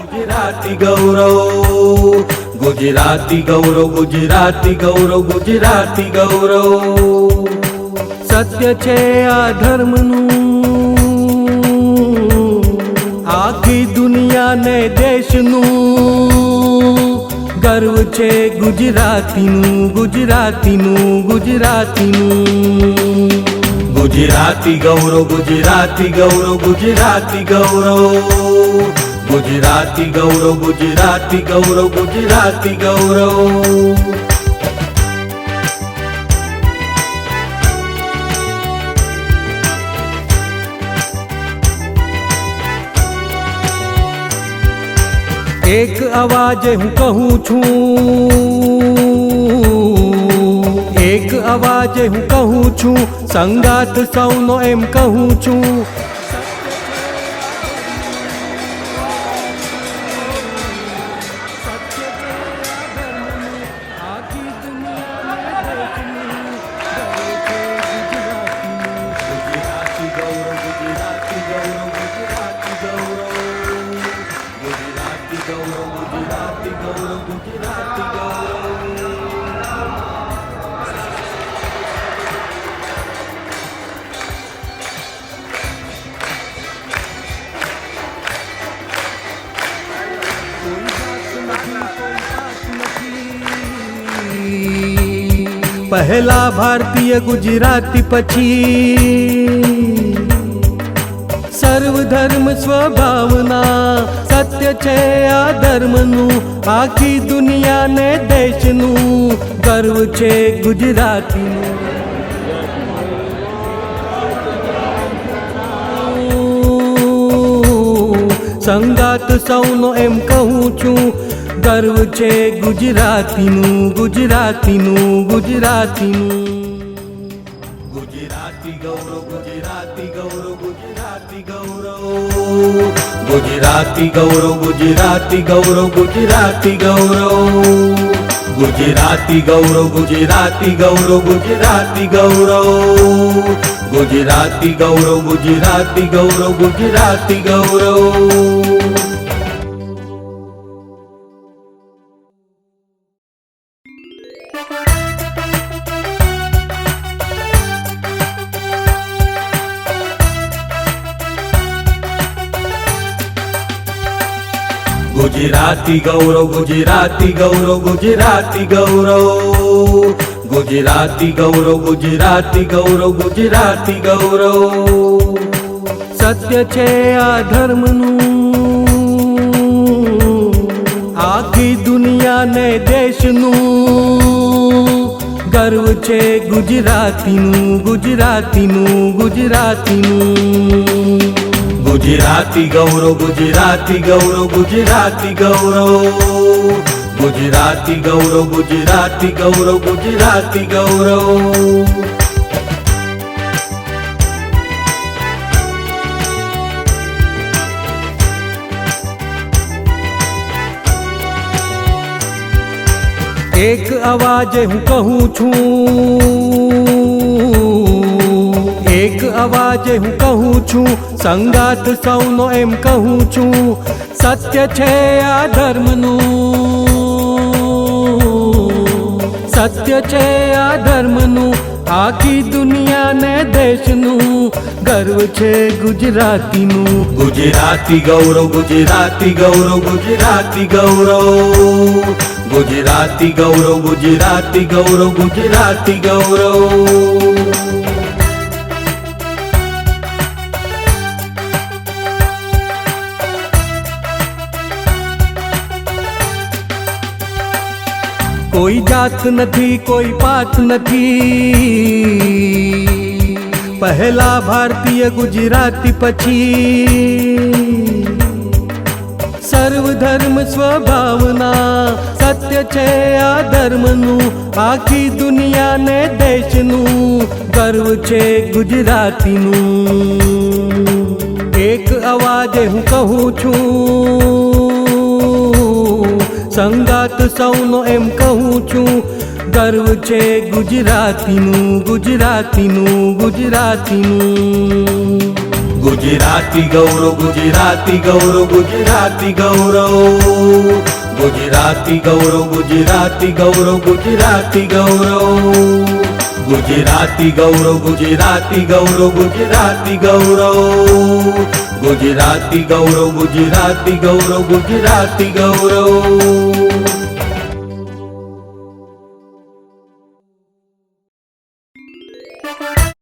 गुजराती गौरव, गुजराती गौरव, गुजराती गौरव, गुजराती गौरव। सत्य छे आ धर्मनु, आखी दुनिया ने देशनु गर्व छे गुजरातीनु, गुजरातीनु, गुजरातीनु। गुजराती गौरव, गुजराती गौरव, गुजराती गौरव, गुजराती गौरव, गुजराती गौरव, गुजराती गौरव। एक अवाज हूँ कहूँ छूं, एक अवाज हूँ कहूँ छूं, संगात सौनो एम कहूँ छूं। पहला भारतीय गुजराती पछी सर्वधर्म स्वभावना। सत्य छे आ धर्मनु, आखी दुनिया ने देशनु गर्व छे गुजरातीनु। संगात सौनो एम कहूँ छूं, गर्व छे गुजरातीनु, गुजरातीनु, गुजरातीनु। गुजराती गौरव, गुजराती गौरव, गुजराती गौरव, गुजराती गौरव, गुजराती गौरव, गुजराती गौरव। गुजराती गौरव, गुजराती गौरव, गुजराती गौरव, गुजराती गौरव, गुजराती गौरव, गुजराती गौरव। गुजराती गौरव, गुजराती गौरव, गुजराती गौरव, गुजराती गौरव, गुजराती गौरव, गुजराती गौरव। सत्य छे आ धर्मनु, आखी दुनिया ने देशनु गर्व छे गुजरातीनु, गुजरातीनु, गुजरातीनु। गुजराती गौरव, गुजराती गौरव, गुजराती गौरव, गुजराती गौरव, गुजराती गौरव, गुजराती गौरव। एक आवाज हूँ कहूँ छूं, एक आवाज हूँ कहूँ छूं, संगात सौनो एम कहूँ छूं। सत्य छे आ धर्मनु, सत्य छे आ धर्मनु, आखी दुनिया ने देशनु गर्व छे गुजरातीनु। गुजराती गौरव, गुजराती गौरव, गुजराती गौरव, गुजराती गौरव, गुजराती गौरव, गुजराती गौरव। कोई जात नथी, कोई पात नथी, पहला भारतीय गुजराती पछी सर्वधर्म स्वभावना। सत्य छे आ धर्मनु, आखी दुनिया ने देशनु गर्व छे गुजरातीनु। एक आवाज हूँ कहूँ छूं, સંગાત સૌનો એમ કહું છું. ગર્વ છે ગુજરાતીનું, ગુજરાતીનું, ગુજરાતીનું. ગુજરાતી ગૌરવ, ગુજરાતી ગૌરવ, ગુજરાતી ગૌરવ. ગુજરાતી ગૌરવ, ગુજરાતી ગૌરવ, ગુજરાતી ગૌરવ. ગુજરાતી ગૌરવ, ગુજરાતી ગૌરવ, ગુજરાતી ગૌરવ. ગુજરાતી ગૌરવ, ગુજરાતી ગૌરવ, ગુજરાતી ગૌરવ.